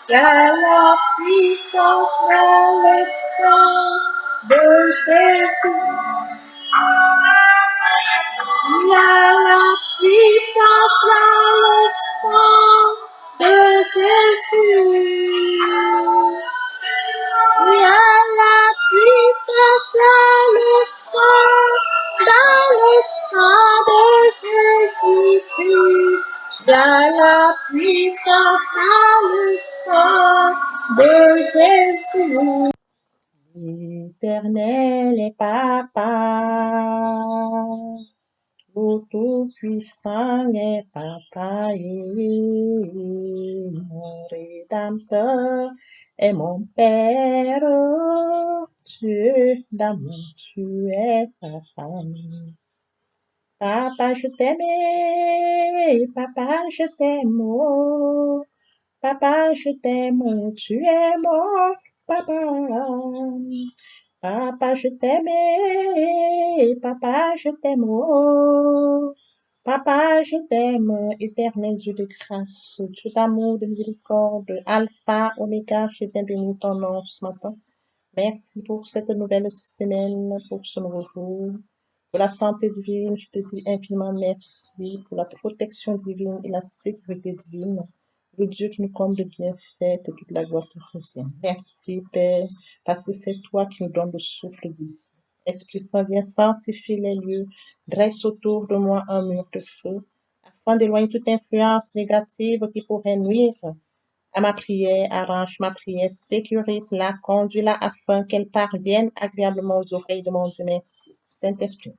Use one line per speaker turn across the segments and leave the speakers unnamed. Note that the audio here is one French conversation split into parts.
Il y a la puissance dans le sang de Jésus. Il y a la puissance dans le sang de Jésus. Il y a la puissance dans le sang de Jésus-Christ. Il y a la puissance dans le sang de Jésus. L'Éternel est papa. Le Tout-Puissant est papa et mon Rédempteur est mon Père. Dieu d'amour, tu es papa. Papa, je t'aime, papa, je t'aime, oh. Papa, je t'aime, tu es mon papa. Papa, je t'aime, papa, je t'aime, oh. Papa, je t'aime, éternel Dieu de grâce, Dieu d'amour, de miséricorde, Alpha, Oméga, je t'aime, bénis ton nom ce matin. Merci pour cette nouvelle semaine, pour ce nouveau jour, pour la santé divine. Je te dis infiniment merci pour la protection divine et la sécurité divine. Le Dieu qui nous comble de bienfaits, que toute la gloire te revient. Merci, Père, parce que c'est toi qui nous donnes le souffle de vie. Esprit Saint, viens sanctifier les lieux, dresse autour de moi un mur de feu, afin d'éloigner toute influence négative qui pourrait nuire à ma prière, arrange ma prière, sécurise-la, conduis-la afin qu'elle parvienne agréablement aux oreilles de mon Dieu. Merci. Saint-Esprit,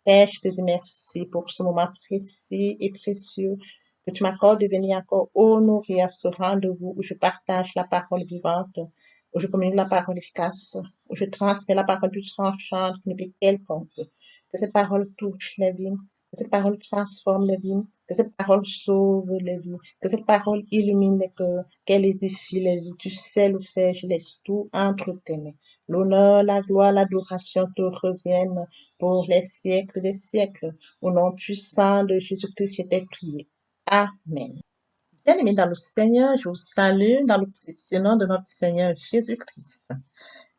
Père, je te dis merci pour ce moment précis et précieux que tu m'accordes de venir encore honorer à ce rendez-vous où je partage la parole vivante, où je communique la parole efficace, où je transmets la parole plus tranchante qu'une épée quelconque. Que cette parole touche les vies, que cette parole transforme les vies, que cette parole sauve les vies, que cette parole illumine les cœurs, qu'elle édifie les vies. Tu sais le faire, je laisse tout entre tes mains. L'honneur, la gloire, l'adoration te reviennent pour les siècles des siècles. Au nom puissant de Jésus-Christ, je t'ai prié. Amen. Bien-aimés dans le Seigneur, je vous salue dans le précieux nom de notre Seigneur Jésus-Christ.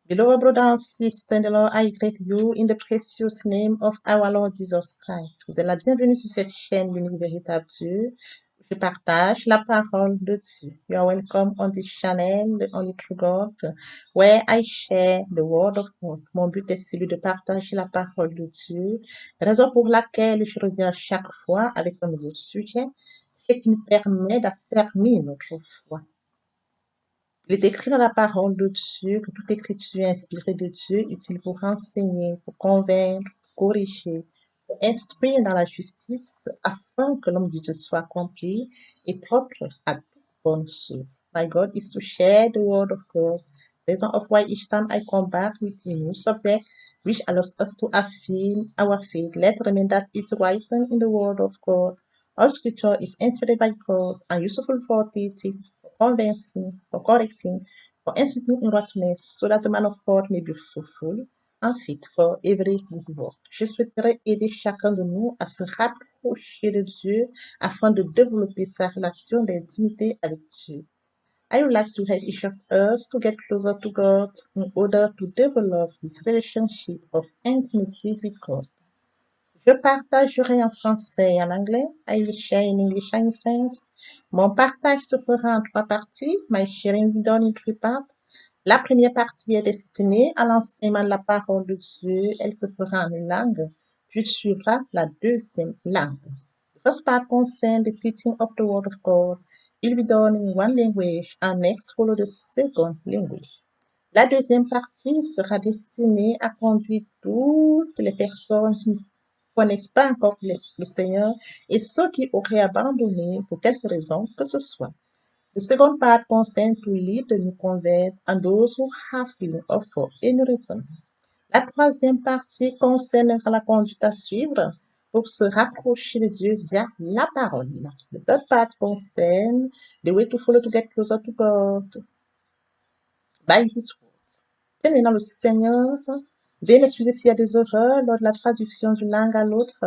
Beloved brothers and sisters in the Lord, I greet you in the precious name of our Lord Jesus Christ. Vous êtes la bienvenue sur cette chaîne l'unique véritable Dieu. Je partage la parole de Dieu. You are welcome on this channel, the Only True God, where I share the word of God. Mon but est celui de partager la parole de Dieu, raison pour laquelle je reviens chaque fois avec un nouveau sujet, ce qui nous permet d'affermir notre foi. Il est écrit dans la parole de Dieu que toute écriture inspirée de Dieu, utile pour enseigner, pour convaincre, pour corriger, pour instruire dans la justice, afin que l'homme de Dieu soit accompli et propre à toute bonne œuvre. My God is to share the word of God. Reason of why each time I come back with a new subject, which allows us to affirm our faith. Let's remember that it's written in the word of God. All scripture is inspired by God and useful for teaching, for convincing, for correcting, for instructing in righteousness, so that the man of God may be fruitful and fit for every good work. Je souhaiterais aider chacun de nous à se rapprocher de Dieu afin de développer sa relation d'intimité avec Dieu. I would like to help each of us to get closer to God in order to develop this relationship of intimacy with God. Je partagerai en français et en anglais. I will share in English and French. Mon partage se fera en 3 parties. My sharing will be done in 3 parts. La première partie est destinée à l'enseignement de la parole de Dieu. Elle se fera en une langue. Puis suivra la deuxième langue. The first part concerns the teaching of the Word of God. It will be done in one language and next follow the second language. La deuxième partie sera destinée à conduire toutes les personnes qui ne connaissent pas encore le Seigneur et ceux qui auraient abandonné pour quelque raison que ce soit. The second part concerns to lead the new convert and those who have given up for any reason. La troisième partie concernera la conduite à suivre pour se rapprocher de Dieu via la parole. The third part concerns the way to follow to get closer to God by His word. Bien, dans le Seigneur, veuillez m'excuser s'il y a des erreurs lors de la traduction d'une langue à l'autre.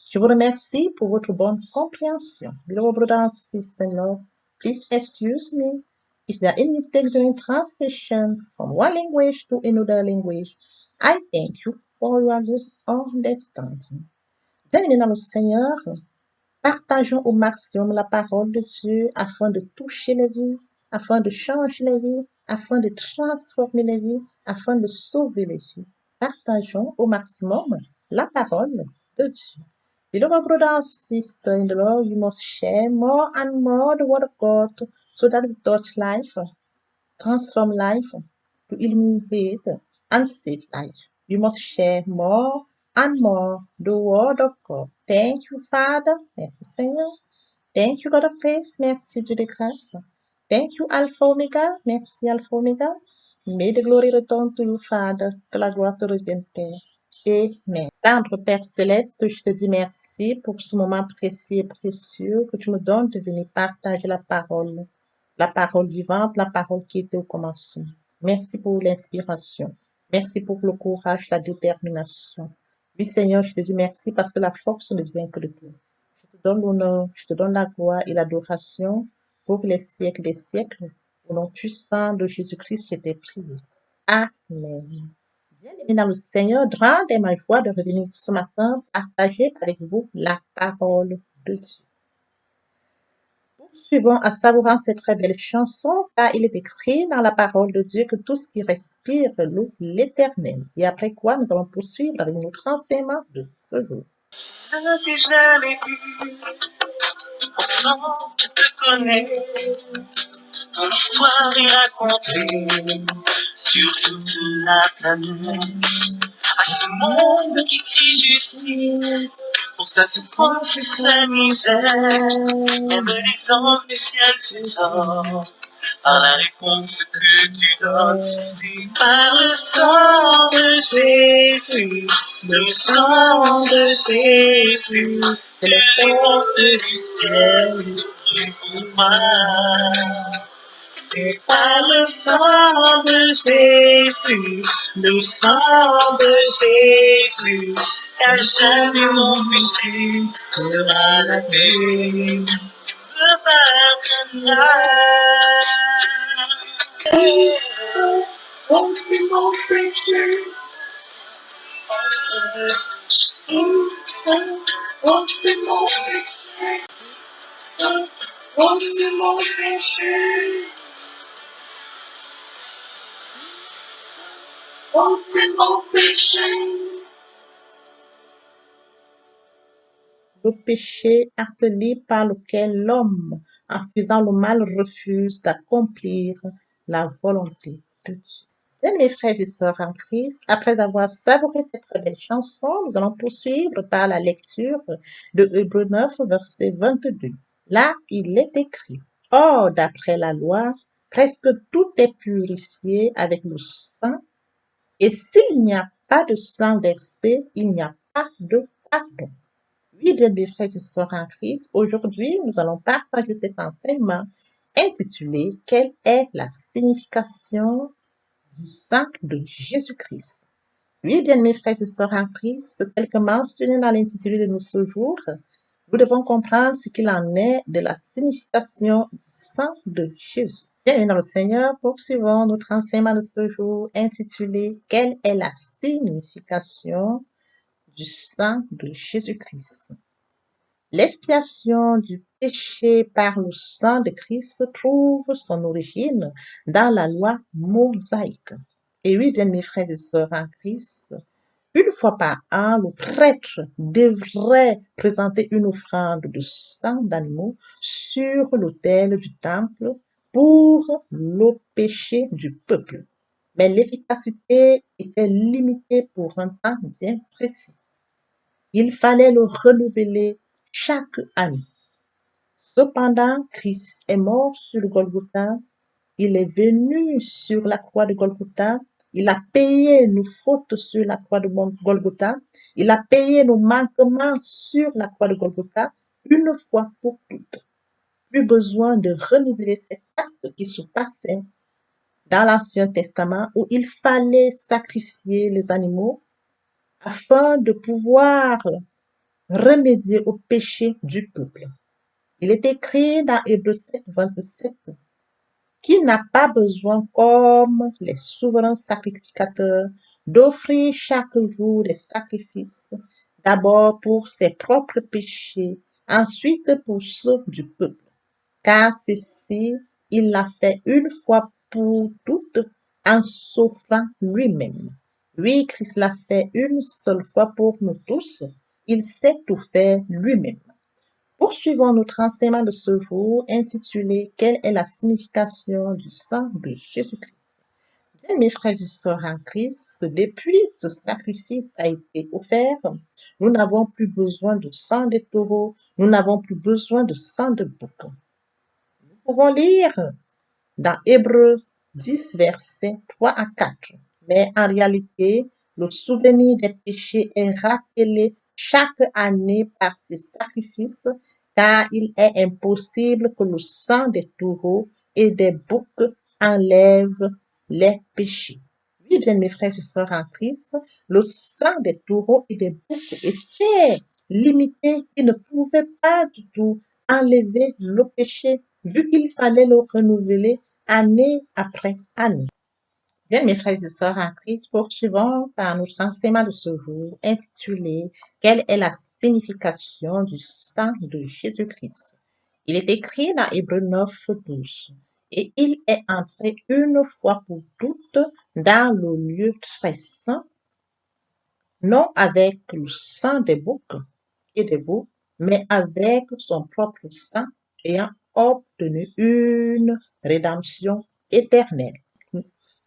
Je vous remercie pour votre bonne compréhension. Beloved brothers and sisters in love, please excuse me If there are any mistakes during translation from one language to another language, I thank you for your good understanding. Bien-aimés dans le Seigneur, partageons au maximum la parole de Dieu afin de toucher les vies, afin de changer les vies, afin de transformer les vies, afin de sauver les vies. Partageons au maximum la parole de Dieu. Beloved brothers and sisters in the Lord, you must share more and more the word of God so that we touch life, transform life, to illuminate and save life. You must share more and more the word of God. Thank you, Father. Merci, Seigneur. Thank you, God of grace. Merci, Dieu de grâce. Thank you, Alpha Omega. Merci, Alpha Omega. May the glory return to you, Father. Que la gloire te revienne, Père. Amen. Tendre Père Céleste, je te dis merci pour ce moment précieux et précieux que tu me donnes de venir partager la parole vivante, la parole qui était au commencement. Merci pour l'inspiration. Merci pour le courage, la détermination. Oui, Seigneur, je te dis merci parce que la force ne vient que de toi. Je te donne l'honneur, je te donne la gloire et l'adoration pour les siècles des siècles. Au nom puissant de Jésus-Christ, je t'ai prié. Amen. Bien-aimés dans le Seigneur, grande est ma joie de revenir ce matin partager avec vous la parole de Dieu. Poursuivons en savourant cette très belle chanson, car il est écrit dans la parole de Dieu que tout ce qui respire loue l'Éternel. Et après quoi, nous allons poursuivre avec notre enseignement de ce jour.
Je ne t'ai jamais vu, pourtant je te connais. Ton histoire est racontée sur toute la planète. À ce monde qui crie justice pour sa souffrance et sa misère. Même les anges du ciel s'étonnent par la réponse que tu donnes. C'est par le sang de Jésus, le sang de Jésus, que les portes du ciel s'ouvrent pour moi. C'est par le sang de Jésus, le sang de Jésus, qu'à jamais mon péché sera lavé. Je pardonnerai. Oh, c'est mon péché. Oh, c'est mon péché. Oh, c'est mon péché. Oh, c'est mon péché.
Le péché attelé par lequel l'homme, en faisant le mal, refuse d'accomplir la volonté de Dieu. Bien, mes frères et sœurs en Christ, après avoir savouré cette très belle chanson, nous allons poursuivre par la lecture de Hébreux 9, verset 22. Là, il est écrit, « Or, d'après la loi, presque tout est purifié avec le sang, et s'il n'y a pas de sang versé, il n'y a pas de pardon. » Oui, bien, mes frères et sœurs en Christ, aujourd'hui, nous allons partager cet enseignement intitulé « Quelle est la signification du sang de Jésus-Christ ?» Oui, bien, mes frères et sœurs en Christ, tel que mentionné dans l'intitulé de nous ce jour, nous devons comprendre ce qu'il en est de la signification du sang de Jésus. Bienvenue dans le Seigneur, poursuivons notre enseignement de ce jour intitulé « Quelle est la signification du sang de Jésus-Christ ?» L'expiation du péché par le sang de Christ trouve son origine dans la loi mosaïque. Et oui, bien mes frères et sœurs en Christ, une fois par an, le prêtre devrait présenter une offrande de sang d'animaux sur l'autel du temple pour le péché du peuple. Mais l'efficacité était limitée pour un temps bien précis. Il fallait le renouveler chaque année. Cependant, Christ est mort sur le Golgotha. Il est venu sur la croix de Golgotha. Il a payé nos fautes sur la croix de Golgotha. Il a payé nos manquements sur la croix de Golgotha une fois pour toutes. Plus besoin de renouveler cet acte qui se passait dans l'Ancien Testament où il fallait sacrifier les animaux afin de pouvoir remédier au péché du peuple. Il est écrit dans Hébreux 7, 27. qui n'a pas besoin, comme les souverains sacrificateurs, d'offrir chaque jour des sacrifices, d'abord pour ses propres péchés, ensuite pour ceux du peuple. Car ceci, il l'a fait une fois pour toutes en s'offrant lui-même. Oui, Christ l'a fait une seule fois pour nous tous. Il s'est tout fait lui-même. Poursuivons notre enseignement de ce jour intitulé Quelle est la signification du sang de Jésus-Christ? Bien, mes frères et sœurs en Christ, depuis ce sacrifice a été offert, nous n'avons plus besoin de sang de taureaux, nous n'avons plus besoin de sang de bouc. Nous pouvons lire dans Hébreux 10, versets 3 à 4. Mais en réalité, le souvenir des péchés est rappelé chaque année par ces sacrifices, car il est impossible que le sang des taureaux et des boucs enlève les péchés. Oui, bien mes frères et sœurs en Christ, le sang des taureaux et des boucs était limité. Il ne pouvait pas du tout enlever le péché, vu qu'il fallait le renouveler année après année. Bien, mes frères et sœurs en Christ, poursuivons par notre enseignement de ce jour intitulé Quelle est la signification du sang de Jésus-Christ? Il est écrit dans Hébreux 9, 12. Et il est entré une fois pour toutes dans le lieu très saint, non avec le sang des boucs et des veaux, mais avec son propre sang, ayant obtenu une rédemption éternelle.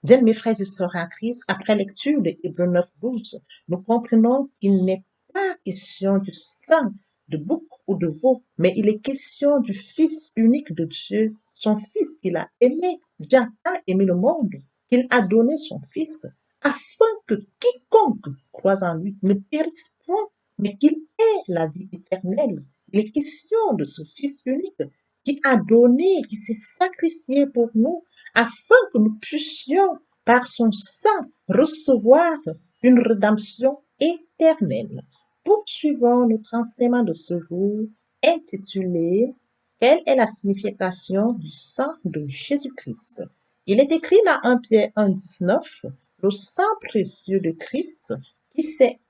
Bien, mes frères et sœurs en Christ, après lecture de Hébreux 9, 12, nous comprenons qu'il n'est pas question du sang de bouc ou de veau, mais il est question du Fils unique de Dieu, son Fils qu'il a aimé, Dieu a aimé le monde, qu'il a donné son Fils, afin que quiconque croise en lui ne périsse point, mais qu'il ait la vie éternelle. Il est question de ce Fils unique qui a donné, qui s'est sacrifié pour nous, afin que nous puissions, par son sang, recevoir une rédemption éternelle. Poursuivons notre enseignement de ce jour intitulé Quelle est la signification du sang de Jésus-Christ? Il est écrit dans 1 Pierre 1,19 Le sang précieux de Christ qui s'est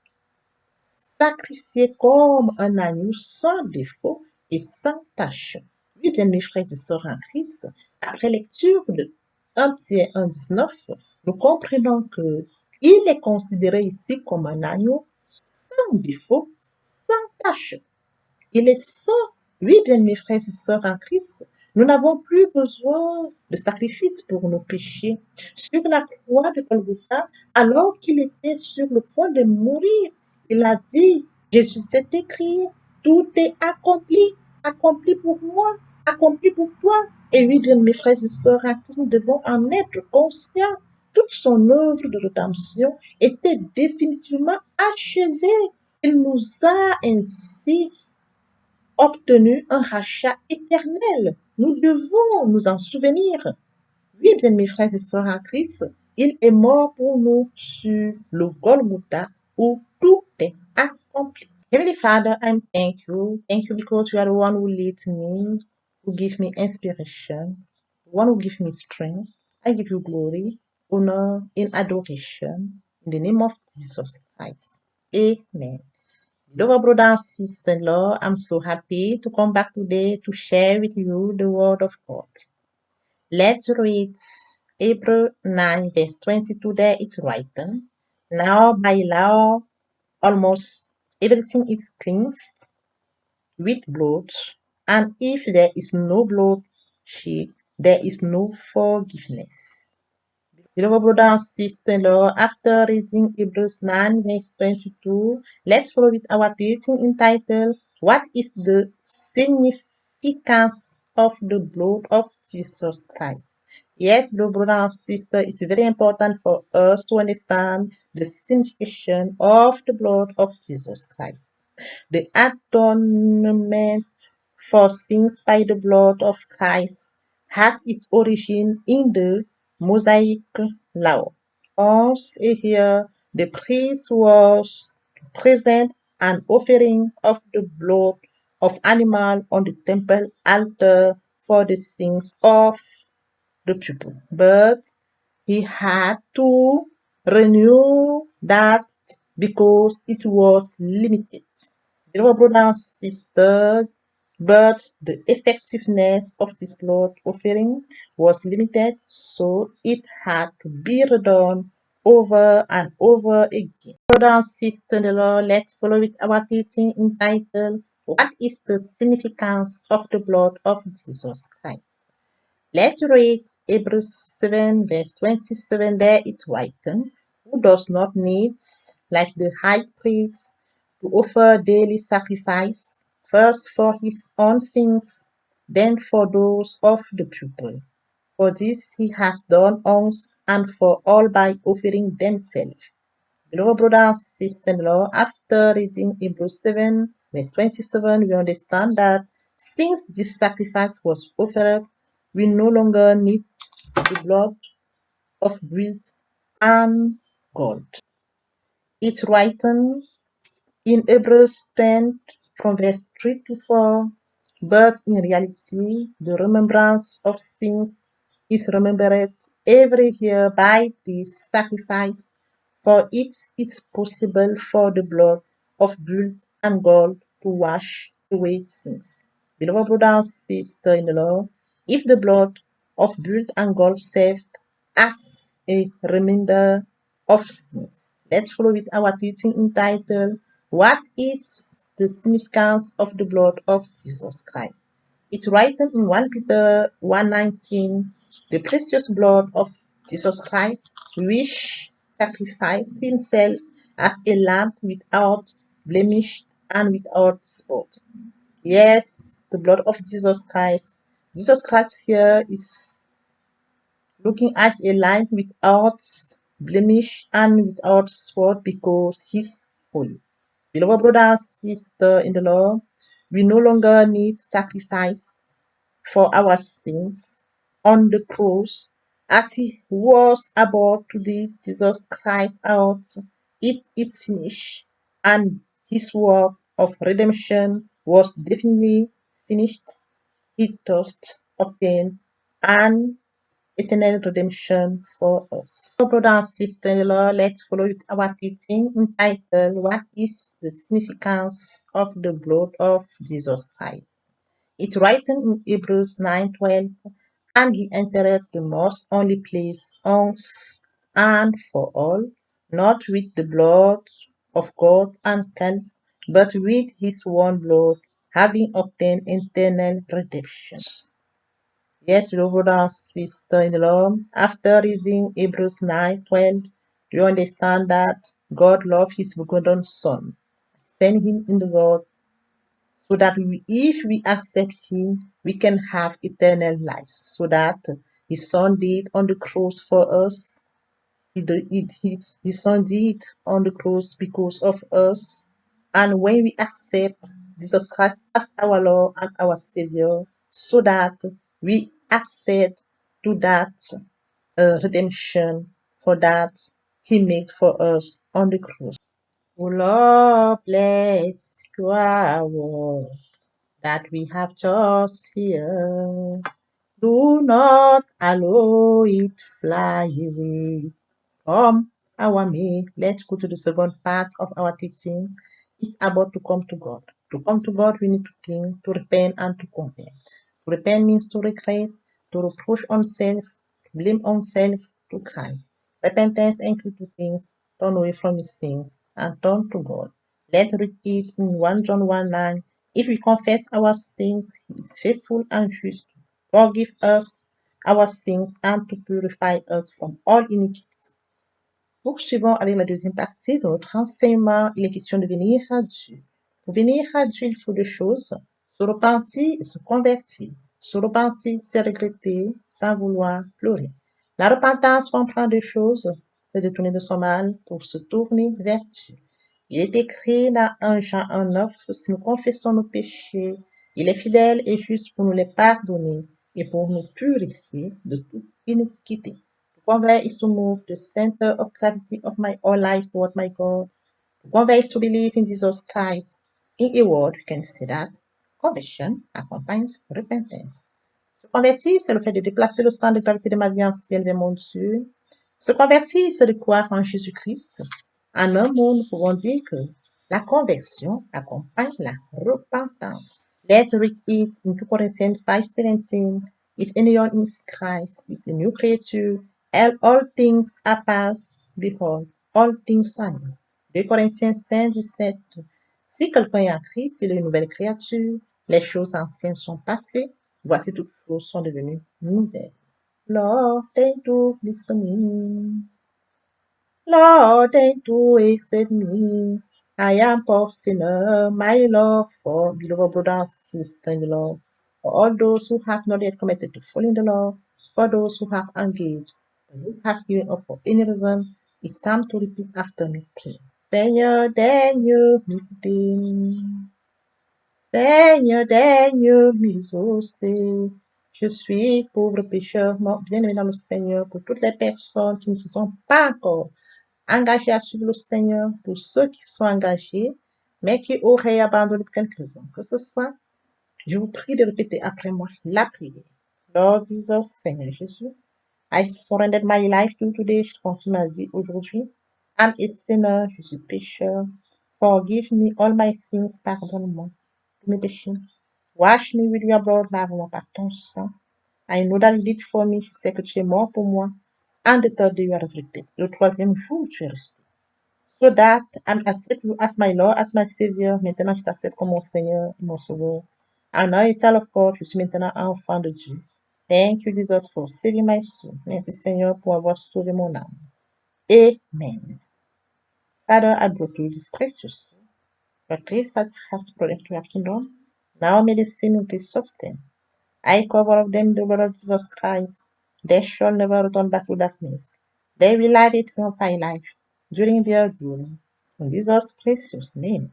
sacrifié comme un agneau sans défaut et sans tache. Oui, bien mes frères et sœurs en Christ, après lecture de 1 Pierre 1,19, nous comprenons que il est considéré ici comme un agneau sans défaut, sans tache. Il est sans. Oui, bien mes frères et sœurs en Christ, nous n'avons plus besoin de sacrifice pour nos péchés. Sur la croix de Golgotha, alors qu'il était sur le point de mourir, il a dit, Jésus s'est écrit, tout est accompli, accompli pour moi, accompli pour toi. Et oui, bien mes frères et sœurs en Christ, nous devons en être conscients. Toute son œuvre de rédemption était définitivement achevée. Il nous a ainsi obtenu un rachat éternel. Nous devons nous en souvenir. Oui, bien mes frères et sœurs en Christ, il est mort pour nous sur le Golgotha où tout est accompli. Heavenly Father, I thank you. Thank you because you are the one who leads me, who give me inspiration, the one who give me strength. I give you glory, honor, and adoration in the name of Jesus Christ. Amen. Hello, brother and sister-in-law. I'm so happy to come back today to share with you the word of God. Let's read Hebrew 9, verse 22. There it's written, Now by law, almost everything is cleansed with blood, and if there is no bloodshed, there is no forgiveness. Beloved brother and sister-in-law, after reading Hebrews 9, verse 22, let's follow with our teaching entitled, What is the significance of the blood of Jesus Christ? Yes, beloved brother and sister, it's very important for us to understand the signification of the blood of Jesus Christ. The atonement for sins by the blood of Christ has its origin in the Mosaic law. Once a year, the priest was to present an offering of the blood of animal on the temple altar for the sins of the pupil. But he had to renew that because it was limited. Beloved brothers and sisters, but the effectiveness of this blood offering was limited, so it had to be redone over and over again. Brothers and sisters in the Lord, let's follow with our teaching entitled, What is the significance of the blood of Jesus Christ? Let's read Hebrews 7, verse 27. There it's written, Who does not need, like the high priest, to offer daily sacrifice, first for his own sins, then for those of the people. For this he has done once and for all by offering themselves. Beloved brothers, sister-in-law, after reading Hebrews 7, verse 27, we understand that since this sacrifice was offered, we no longer need the blood of bulls and goat. It's written in Hebrews 10 from verse 3 to 4, but in reality, the remembrance of sins is remembered every year by this sacrifice, for it's possible for the blood of bull and goat to wash away sins. Beloved brothers and sisters in the Lord, if the blood of bull and goat served as a reminder of sins, let's follow with our teaching entitled, What is the significance of the blood of Jesus Christ? It's written in 1 Peter 1:19, the precious blood of Jesus Christ, which sacrificed himself as a lamb without blemish and without spot. Yes, the blood of Jesus Christ. Jesus Christ here is looking at a lamb without blemish and without spot because he's holy. Beloved brothers, sisters in the Lord, we no longer need sacrifice for our sins on the cross. As he was about to do, Jesus cried out, It is finished. And his work of redemption was definitely finished. He thus obtained an eternal redemption for us. So, brother and sister in the Lord, let's follow with our teaching entitled, What is the significance of the blood of Jesus Christ? It's written in Hebrews 9:12, and he entered the most holy place once and for all, not with the blood of goats and calves, but with his own blood, having obtained eternal redemption. Yes, beloved brother and sister in the Lord, after reading Hebrews 9:12, you understand that God loved his begotten Son, sent him in the world so that if we accept him, we can have eternal life. So that his Son did on the cross for us. His Son did on the cross because of us. And when we accept Jesus Christ as our Lord and our Savior, so that we accept to that redemption for that He made for us on the cross. O Lord, bless your word that we have just here. Do not allow it fly away from our me. Let's go to the second part of our teaching. It's about to come to God. To come to God, we need to think, to repent, and to confess. To repent means to regret, to reproach oneself, to blame oneself, to cry. Repentance includes two things: turn away from his sins and turn to God. Let's read it in 1 John 1:9. If we confess our sins, he is faithful and just to forgive us our sins and to purify us from all iniquity. Poursuivons avec la deuxième partie de notre enseignement. Il est question de venir à Dieu. Pour venir à Dieu, il faut deux choses: se repentir et se convertir. Se repentir, c'est regretter sans vouloir pleurer. La repentance comprend deux choses: c'est de tourner de son mal pour se tourner vers Dieu. Il est écrit dans 1 Jean 1:9, si nous confessons nos péchés, il est fidèle et juste pour nous les pardonner et pour nous purifier de toute iniquité. To convert is to move the center of gravity of my whole life toward my God. To convert is to believe in Jesus Christ. In a word, we can say that conversion accompanies repentance. Se convertir, c'est le fait de déplacer le centre de gravité de ma vie ancienne vers mon Dieu. Se convertir, c'est de croire en Jésus-Christ. En un mot, nous pouvons dire que la conversion accompagne la repentance. Let's read it in 2 Corinthians 5:17. If anyone is Christ, is a new creature, all things are past, behold, all things are new. 2 Corinthiens 5:17. Si quelqu'un est en Christ, il est une nouvelle créature. Les choses anciennes sont passées. Voici toutes choses sont devenues nouvelles. Lord, thank you, please to me. Lord, thank you, accept me. I am poor sinner, my love for beloved brother and sister in the Lord. For all those who have not yet committed to fall in the Lord, for those who have engaged, but who have given up for any reason, it's time to repeat after me, please. Seigneur, daigne m'écouter. Seigneur, daigne m'exaucer. Je suis pauvre pécheur, bien-aimé dans le Seigneur, pour toutes les personnes qui ne se sont pas encore engagées à suivre le Seigneur, pour ceux qui sont engagés, mais qui auraient abandonné pour quelque raison que ce soit. Je vous prie de répéter après moi la prière. Lord Jesus, Seigneur Jésus, I surrender my life to you today. Je te confie ma vie aujourd'hui. I'm a sinner, je suis pécheur. Forgive me all my sins, pardonne-moi tous mes péchés. Wash me with your blood, lave-moi par ton sang. I know that you did for me, je sais que tu es mort pour moi. And the third day you are resurrected. Le troisième jour, tu es ressuscité. So that I accept you as my Lord, as my Savior. Maintenant, je t'accepte comme mon Seigneur et mon Sauveur. I'm now a child of God, je suis maintenant un enfant de Dieu. Thank you, Jesus, for saving my soul. Merci, Seigneur, pour avoir sauvé mon âme. Amen. Father, I brought you this precious soul. Your grace that has brought into your kingdom. Now may the same increase substance. I cover of them the blood of Jesus Christ. They shall never return back to darkness. They will live it on fire life during their journey. In Jesus' precious name.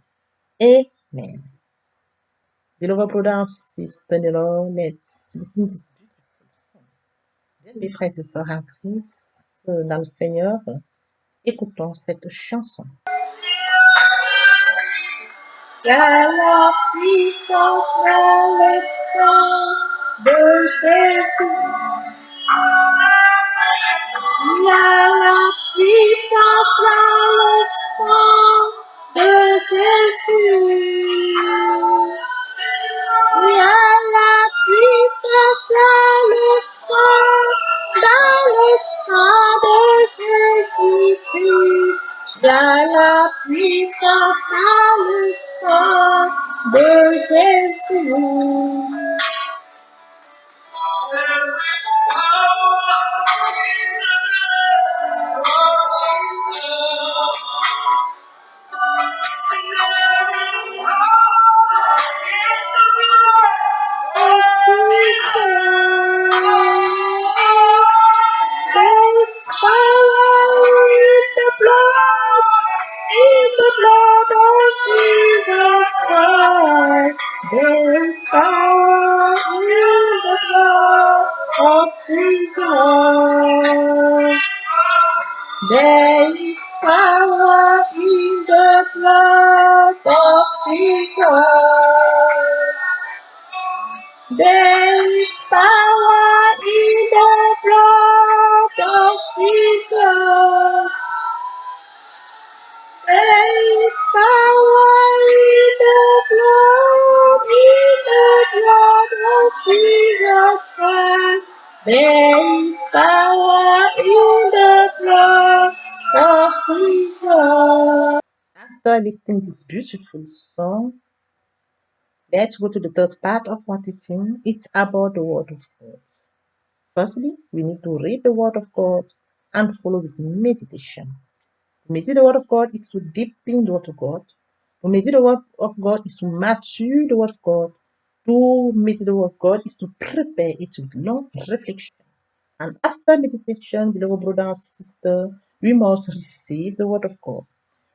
Amen. Beloved brothers and sisters in the Lord, let's listen to this beautiful song. Bien, mes frères et sœurs en Christ, dans le Seigneur, écoutons cette chanson. La puissance dans le sang de Jésus. La puissance dans le sang de Jésus. La puissance dans le sang de Jésus-Christ. La puissance dans le sang de Jésus. There is power in the blood of Jesus. There is power in the blood of Jesus. There is power in the blood of Jesus. There is power in the blood of Jesus Christ. There is power in the blood of Jesus. After listening to this beautiful song, let's go to the third part of our teaching. It's about the Word of God. Firstly, we need to read the Word of God and follow with meditation. To meditate the Word of God is to deepen the Word of God. To meditate the Word of God is to mature the Word of God. To meditate the Word of God is to prepare it with long reflection. And after meditation, beloved brother and sister, we must receive the Word of God.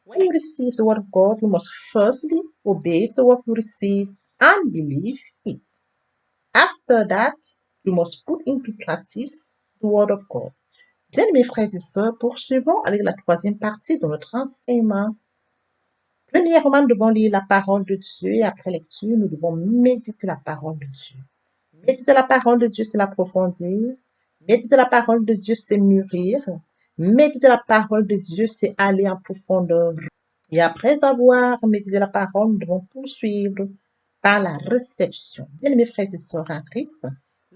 When you receive the Word of God, you must firstly obey the word you receive and believe it. After that, you must put into practice the Word of God. Bien, mes frères et sœurs, poursuivons avec la troisième partie de notre enseignement. Premièrement, nous devons lire la parole de Dieu et après lecture, nous devons méditer la parole de Dieu. Méditer la parole de Dieu, c'est l'approfondir. Méditer la parole de Dieu, c'est mûrir. Méditer la parole de Dieu, c'est aller en profondeur. Et après avoir médité la parole, nous devons poursuivre par la réception. Bien, mes frères et sœurs en Christ,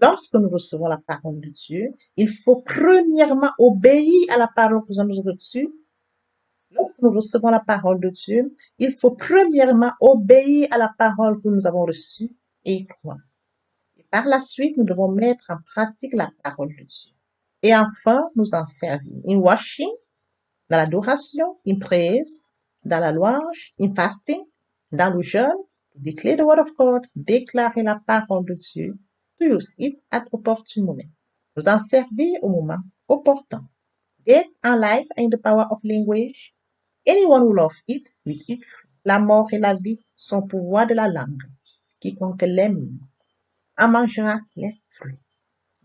lorsque nous recevons la parole de Dieu, il faut premièrement obéir à la parole que nous avons reçue. Lorsque nous recevons la parole de Dieu, il faut premièrement obéir à la parole que nous avons reçue et y croire. Et par la suite, nous devons mettre en pratique la parole de Dieu. Et enfin, nous en servir. In washing, dans l'adoration, in praise, dans la louange, in fasting, dans le jeûne, to declare the word of God, déclarer la parole de Dieu, to use it at opportune moment. Nous en servir au moment opportun. Death and life and the power of language. Anyone who loves it will eat free. La mort et la vie sont au pouvoir de la langue. Quiconque l'aime en mangera les fruits.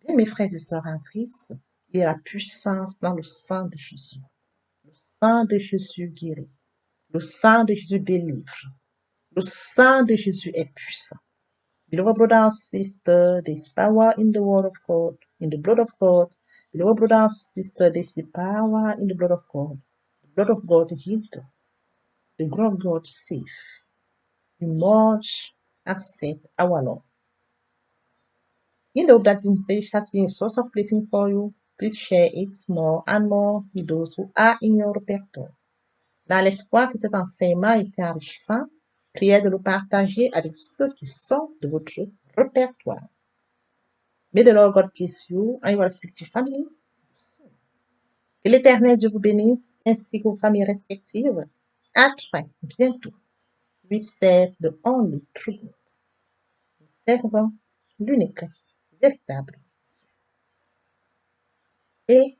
Bien, mes frères et sœurs en Christ, il y a la puissance dans le sang de Jésus. Le sang de Jésus guérit. Le sang de Jésus délivre. Le sang de Jésus est puissant. Beloved brother and sister, there is power in the word of God, in the blood of God. Beloved brother and sister, there is power in the blood of God. The blood of God healed. The blood of God safe. We must accept our Lord. In the hope that this message has been a source of blessing for you, please share it more and more with those who are in your répertoire. Dans l'espoir que cet enseignement ait été enrichissant, priez de le partager avec ceux qui sont de votre répertoire. May the Lord God bless you and your respective family. Que l'Éternel Dieu vous bénisse ainsi que vos familles respectives. À très bientôt. We serve the only true God. Nous servons l'unique, véritable et